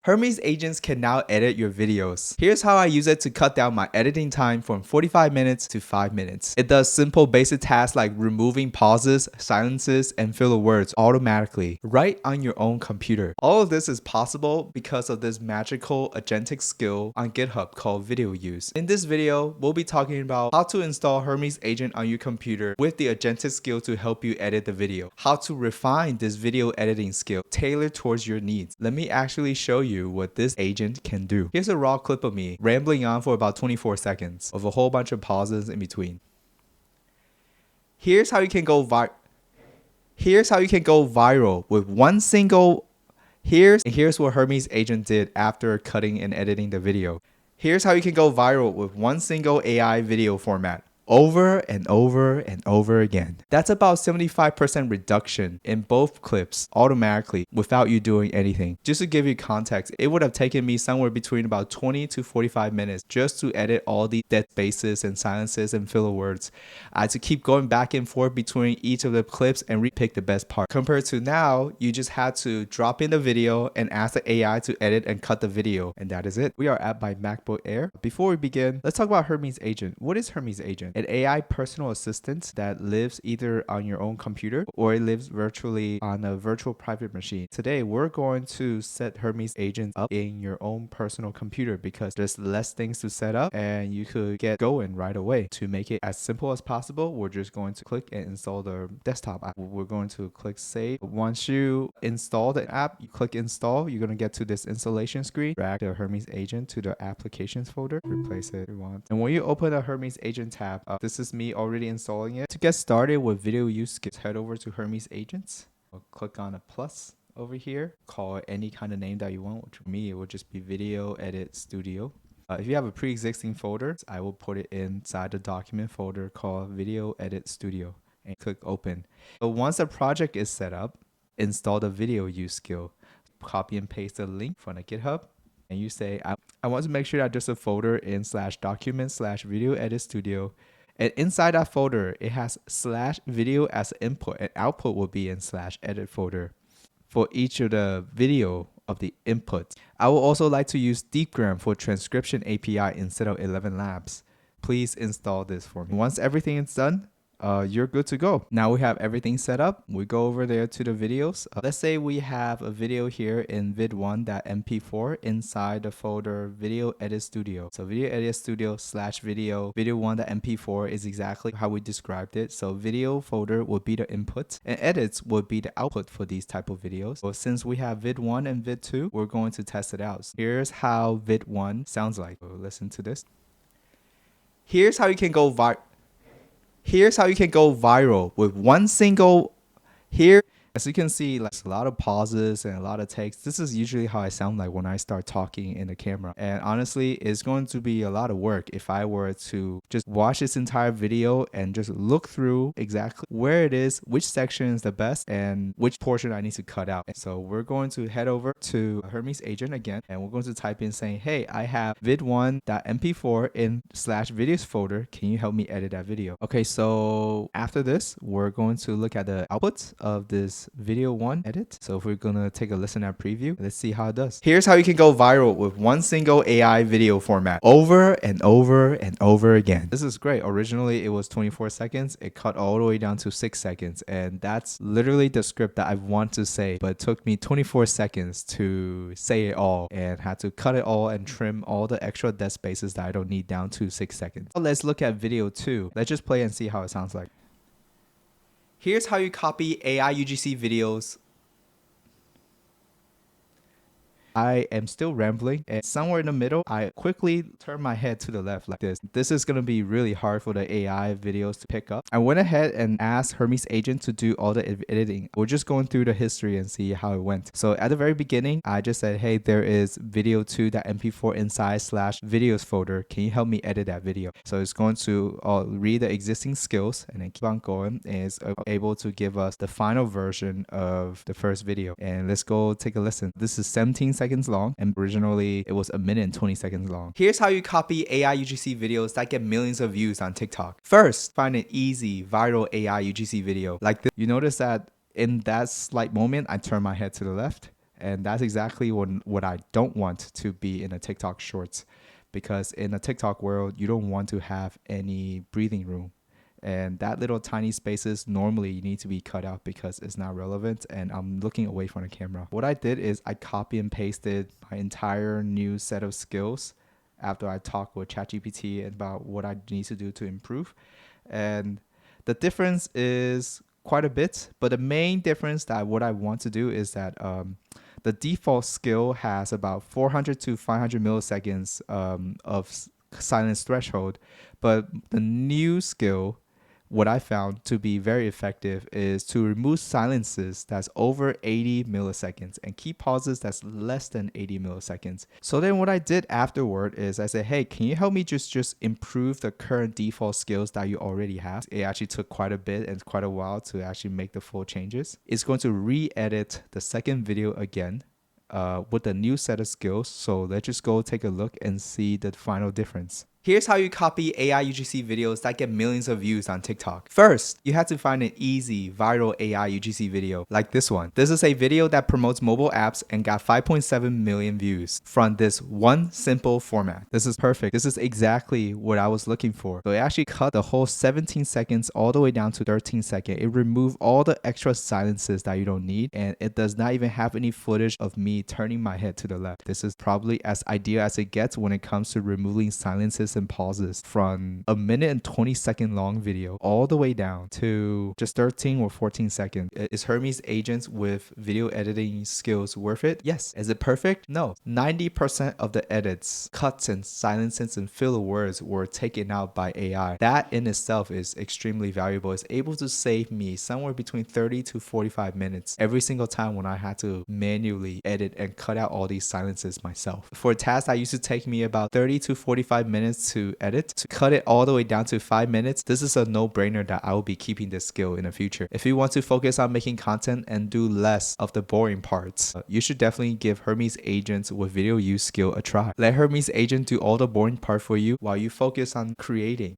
Hermes agents can now edit your videos. Here's how I use it to cut down my editing time from 45 minutes to 5 minutes. It does simple basic tasks like removing pauses, silences, and filler words automatically, right on your own computer. All of this is possible because of this magical agentic skill on GitHub called video use. In this video, we'll be talking about how to install Hermes agent on your computer with the agentic skill to help you edit the video, how to refine this video editing skill tailored towards your needs. Let me actually show you what this agent can do. Here's a raw clip of me rambling on for about 24 seconds with a whole bunch of pauses in between. Here's how you can go viral with one single. Here's what Hermes agent did after cutting and editing the video. Here's how you can go viral with one single AI video format. Over and over and over again. That's about 75% reduction in both clips automatically without you doing anything. Just to give you context, it would have taken me somewhere between about 20 to 45 minutes just to edit all the dead spaces and silences and filler words. I had to keep going back and forth between each of the clips and repick the best part. Compared to now, you just had to drop in the video and ask the AI to edit and cut the video, and that is it. We are at my MacBook Air. Before we begin, let's talk about Hermes agent. What is Hermes agent? An AI personal assistant that lives either on your own computer or it lives virtually on a virtual private machine. Today, we're going to set Hermes agent up in your own personal computer because there's less things to set up and you could get going right away. To make it as simple as possible, we're just going to click and install the desktop app. We're going to click save. Once you install the app, you click install, you're going to get to this installation screen. Drag the Hermes agent to the applications folder, replace it if you want. And when you open the Hermes agent tab, this is me already installing it. To get started with video use skills, head over to Hermes agents. I'll click on a plus over here. Call it any kind of name that you want, which for me, it would just be Video Edit Studio. If you have a pre-existing folder, I will put it inside the document folder called Video Edit Studio and click open. So once the project is set up, install the video use skill. Copy and paste the link from the GitHub. And you say, I want to make sure that there's a folder in /document/video edit studio. And inside that folder, it has /video as input, and output will be in /edit folder for each of the video of the input. I will also like to use Deepgram for transcription API instead of 11 Labs. Please install this for me. Once everything is done, you're good to go. Now we have everything set up. We go over there to the videos. Let's say we have a video here in vid1.mp4 inside the folder Video Edit Studio. So Video Edit Studio /video video1.mp4 is exactly how we described it. So video folder will be the input and edits will be the output for these type of videos. So since we have vid1 and vid2, we're going to test it out. Here's how vid1 sounds like. So listen to this. Here's how you can go viral with one single. As you can see, like a lot of pauses and a lot of takes. This is usually how I sound like when I start talking in the camera. And honestly, it's going to be a lot of work if I were to just watch this entire video and just look through exactly where it is, which section is the best, and which portion I need to cut out. And so we're going to head over to Hermes agent again, and we're going to type in saying, hey, I have vid1.mp4 in /videos folder. Can you help me edit that video? Okay, so after this, we're going to look at the outputs of this video one edit. So if we're gonna take a listen at preview, let's see how it does. Here's how you can go viral with one single AI video format over and over and over again. This is great. Originally it was 24 seconds. It cut all the way down to 6 seconds. And that's literally the script that I want to say, but it took me 24 seconds to say it all and had to cut it all and trim all the extra dead spaces that I don't need down to 6 seconds. So let's look at video 2. Let's just play and see how it sounds like. Here's how you copy AI UGC videos. I am still rambling, and somewhere in the middle, I quickly turn my head to the left like this. This is going to be really hard for the AI videos to pick up. I went ahead and asked Hermes agent to do all the editing. We're just going through the history and see how it went. So at the very beginning, I just said, hey, there is video2.mp4 inside /videos folder. Can you help me edit that video? So it's going to read the existing skills and then keep on going, and it's able to give us the final version of the first video. And let's go take a listen. This is 17 seconds long, and originally it was 1 minute and 20 seconds long. Here's how you copy AI UGC videos that get millions of views on TikTok. First, find an easy viral AI UGC video like this. You notice that in that slight moment, I turn my head to the left And that's exactly what I don't want to be in a TikTok shorts, because in a TikTok world, you don't want to have any breathing room. And that little tiny spaces normally need to be cut out because it's not relevant and I'm looking away from the camera. What I did is I copy and pasted my entire new set of skills after I talked with ChatGPT about what I need to do to improve. And the difference is quite a bit, but the main difference that what I want to do is that the default skill has about 400 to 500 milliseconds of silence threshold, but the new skill, what I found to be very effective is to remove silences that's over 80 milliseconds and keep pauses that's less than 80 milliseconds. So then what I did afterward is I said, hey, can you help me just improve the current default skills that you already have? It actually took quite a bit and quite a while to actually make the full changes. It's going to re-edit the second video again with a new set of skills. So let's just go take a look and see the final difference. Here's how you copy AI UGC videos that get millions of views on TikTok. First, you have to find an easy, viral AI UGC video like this one. This is a video that promotes mobile apps and got 5.7 million views from this one simple format. This is perfect. This is exactly what I was looking for. So it actually cut the whole 17 seconds all the way down to 13 seconds. It removed all the extra silences that you don't need, and it does not even have any footage of me turning my head to the left. This is probably as ideal as it gets when it comes to removing silences and pauses from a minute and 20-second long video all the way down to just 13 or 14 seconds. Is Hermes agents with video editing skills worth it? Yes. Is it perfect? No. 90% of the edits, cuts and silences and filler words were taken out by AI. That in itself is extremely valuable. It's able to save me somewhere between 30 to 45 minutes every single time when I had to manually edit and cut out all these silences myself. For a task that used to take me about 30 to 45 minutes to edit, to cut it all the way down to 5 minutes, this is a no-brainer that I will be keeping this skill in the future. If you want to focus on making content and do less of the boring parts, you should definitely give Hermes agents with video use skill a try. Let Hermes agent do all the boring part for you while you focus on creating.